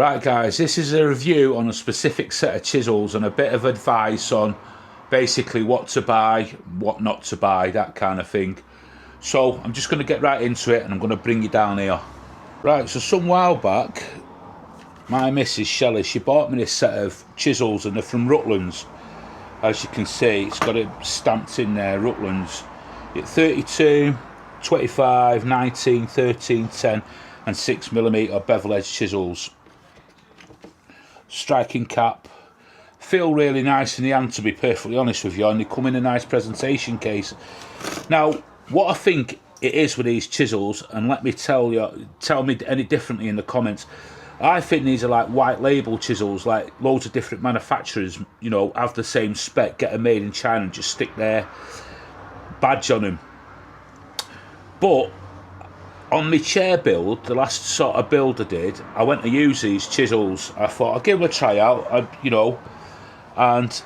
Right guys, this is a review on a specific set of chisels and a bit of advice on basically what to buy, what not to buy, that kind of thing. So I'm just going to get right into it and I'm going to bring you down here. Right, so some while back, my missus Shelley, she bought me this set of chisels and they're from Rutlands. As you can see, it's got it stamped in there, Rutlands. It's 32, 25, 19, 13, 10 and 6mm bevel edge chisels. Striking cap, feel really nice in the hand, to be perfectly honest with you, and they come in a nice presentation case. Now what I think it is with these chisels, and let me tell me any differently in the comments, I think these are like white label chisels, like loads of different manufacturers, you know, have the same spec, get them made in China and just stick their badge on them. But on my chair build, the last sort of build I did, I went to use these chisels. I thought I'd give them a try out, and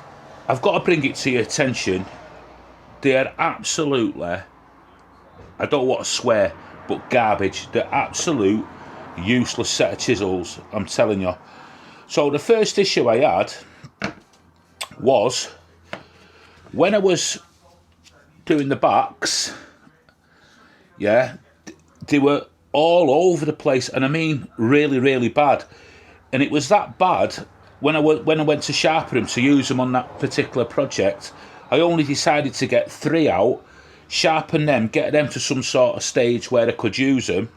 I've got to bring it to your attention. They are absolutely, I don't want to swear, but garbage. They're absolute useless set of chisels, I'm telling you. So the first issue I had was when I was doing the backs, yeah, they were all over the place, and I mean really, really bad. And it was that bad when I went to sharpen them to use them on that particular project. I only decided to get 3 out, sharpen them, get them to some sort of stage where I could use them.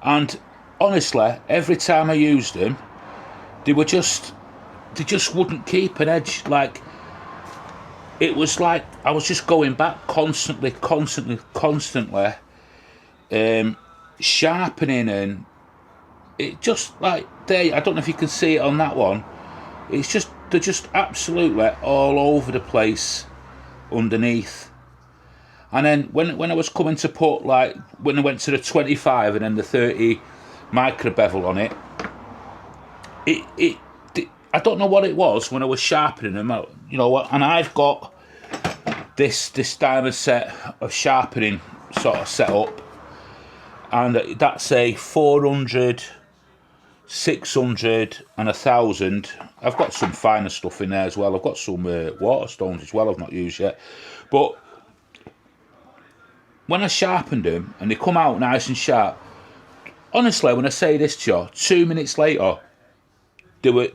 And honestly, every time I used them, they just wouldn't keep an edge. Like, it was like I was just going back constantly, sharpening, and it just like I don't know if you can see it on that one, it's just, they're just absolutely all over the place underneath. And then when I was coming to put, like, when I went to the 25 and then the 30 micro bevel on it, I don't know what it was when I was sharpening them out, you know. And I've got this diamond set of sharpening sort of set up, and that's a 400, 600 and 1000. I've got some finer stuff in there as well. I've got some waterstones as well I've not used yet. But when I sharpened them and they come out nice and sharp, honestly, when I say this to you, 2 minutes later they were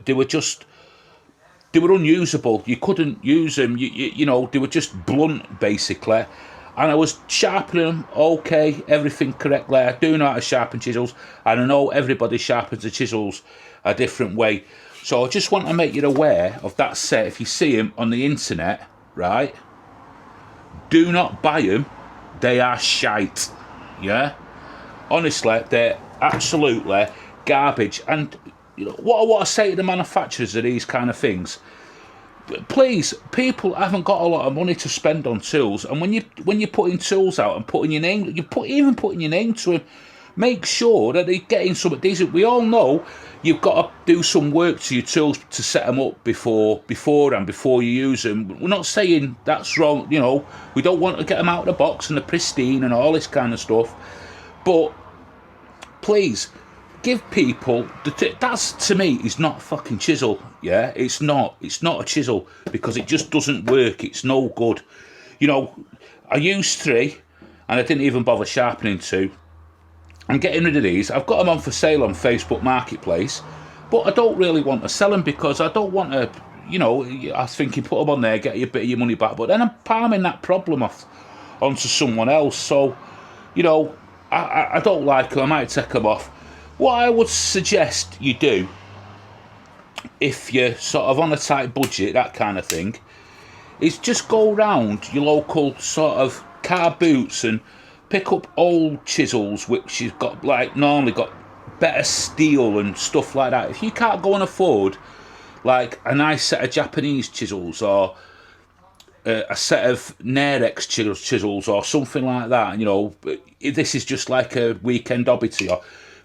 unusable. You couldn't use them. You know, they were just blunt basically. And I was sharpening them, okay, everything correctly. I do know how to sharpen chisels, and I know everybody sharpens the chisels a different way. So I just want to make you aware of that set. If you see them on the internet, right, do not buy them. They are shite, yeah? Honestly, they're absolutely garbage. And you know, what I want to say to the manufacturers of these kind of things, please, people haven't got a lot of money to spend on tools, and when you're putting tools out and putting your name, even putting your name to them, make sure that they're getting something decent. We all know you've got to do some work to your tools to set them up before you use them. We're not saying that's wrong, you know. We don't want to get them out of the box and they're pristine and all this kind of stuff, but please, give people that's, to me, is not a fucking chisel. Yeah, it's not a chisel, because it just doesn't work. It's no good. You know, I used 3 and I didn't even bother sharpening 2. I'm getting rid of these. I've got them on for sale on Facebook Marketplace, but I don't really want to sell them because I don't want to, you know, I was thinking put them on there, get a bit of your money back, but then I'm palming that problem off onto someone else. So, you know, I don't like them. I might take them off. What I would suggest you do, if you're sort of on a tight budget, that kind of thing, is just go round your local sort of car boots and pick up old chisels which you've got, like, normally got better steel and stuff like that. If you can't go and afford like a nice set of Japanese chisels, or a set of Narex chisels or something like that, you know, if this is just like a weekend hobby to you,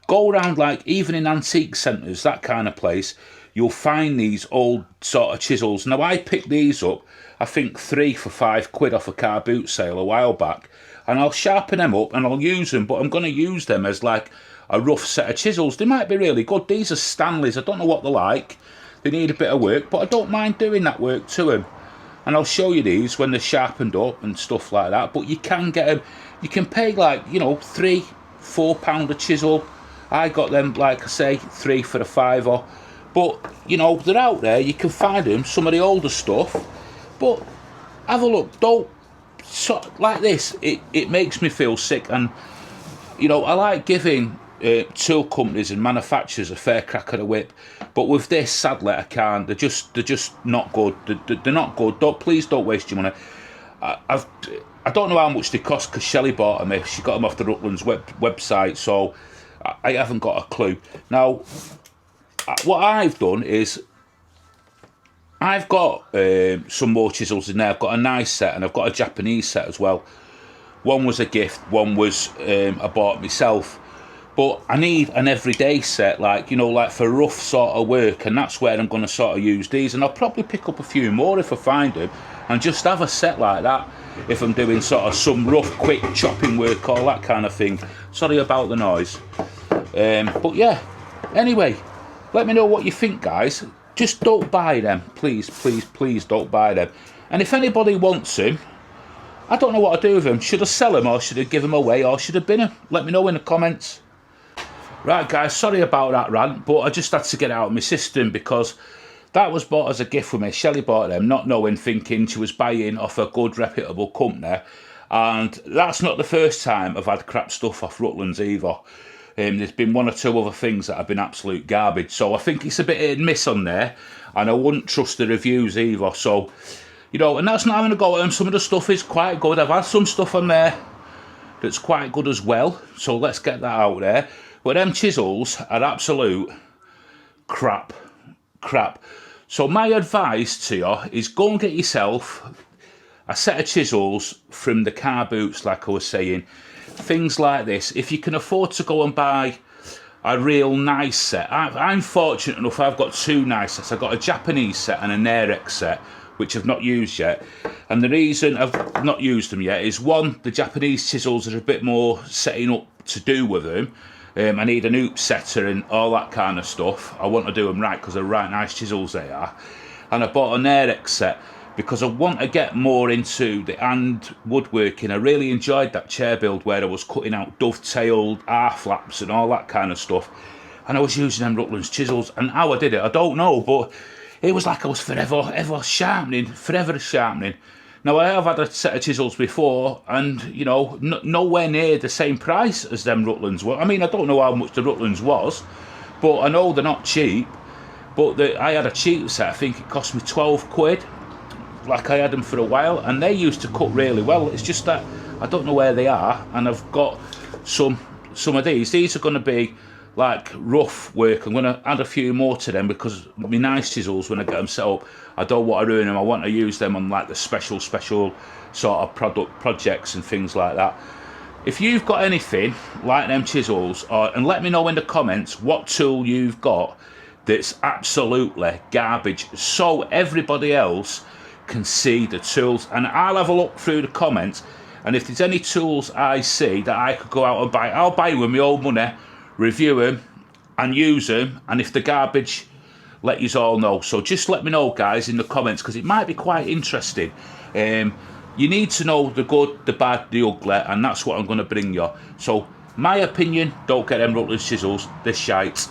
go around, like, even in antique centres, that kind of place, you'll find these old sort of chisels. Now, I picked these up, I think 3 for £5 off a car boot sale a while back, and I'll sharpen them up and I'll use them, but I'm going to use them as like a rough set of chisels. They might be really good. These are Stanleys. I don't know what they're like. They need a bit of work, but I don't mind doing that work to them. And I'll show you these when they're sharpened up and stuff like that. But you can get them. You can pay like, you know, £3-4 a chisel. I got them, like I say, 3 for a £5. But, you know, they're out there. You can find them, some of the older stuff. But have a look. Don't, like this, it makes me feel sick. And, you know, I like giving tool companies and manufacturers a fair crack at the whip. But with this, sadly, I can't. They're just not good. They're not good. Please don't waste your money. I don't know how much they cost because Shelley bought them. She got them off the Rutlands website, so I haven't got a clue. Now, what I've done is I've got some more chisels in there. I've got a nice set and I've got a Japanese set as well. One was a gift, one was I bought myself. But I need an everyday set, like, you know, like for rough sort of work, and that's where I'm going to sort of use these. And I'll probably pick up a few more if I find them, and just have a set like that if I'm doing sort of some rough, quick chopping work, all that kind of thing. Sorry about the noise. But yeah, anyway, let me know what you think, guys. Just don't buy them, please, please, please don't buy them. And if anybody wants them, I don't know what to do with them. Should I sell them, or should I give them away, or should I bin them? Let me know in the comments. Right, guys, sorry about that rant, but I just had to get it out of my system because that was bought as a gift for me. Shelley bought them, not knowing, thinking she was buying off a good, reputable company. And that's not the first time I've had crap stuff off Rutlands either. There's been one or two other things that have been absolute garbage. So I think it's a bit hit and miss on there. And I wouldn't trust the reviews either. So, you know, and that's not having a go at them. Some of the stuff is quite good. I've had some stuff on there that's quite good as well. So let's get that out there. But them chisels are absolute crap. So my advice to you is go and get yourself a set of chisels from the car boots, like I was saying. Things like this. If you can afford to go and buy a real nice set. I'm fortunate enough, I've got two nice sets. I've got a Japanese set and a Narex set, which I've not used yet. And the reason I've not used them yet is, one, the Japanese chisels are a bit more setting up to do with them. I need an hoop setter and all that kind of stuff. I want to do them right because they're right nice chisels they are. And I bought a Narex set because I want to get more into the hand woodworking. I really enjoyed that chair build where I was cutting out dovetailed R-flaps and all that kind of stuff. And I was using them Rutlands chisels. And how I did it, I don't know, but it was like I was forever sharpening. Now, I have had a set of chisels before, and, you know, nowhere near the same price as them Rutlands were. I mean, I don't know how much the Rutlands was, but I know they're not cheap. But I had a cheap set. I think it cost me 12 quid. Like, I had them for a while, and they used to cut really well. It's just that I don't know where they are, and I've got some of these. These are going to be like rough work. I'm going to add a few more to them because my nice chisels, when I get them set up, I don't want to ruin them. I want to use them on like the special sort of projects and things like that. If you've got anything like them chisels, and let me know in the comments what tool you've got that's absolutely garbage, so everybody else can see the tools. And I'll have a look through the comments, and if there's any tools I see that I could go out and buy, I'll buy with my own money, review them and use them, and if they're garbage, let you all know. So just let me know, guys, in the comments, because it might be quite interesting. You need to know the good, the bad, the ugly, and that's what I'm going to bring you. So my opinion, don't get them Rutlands chisels, they're shite.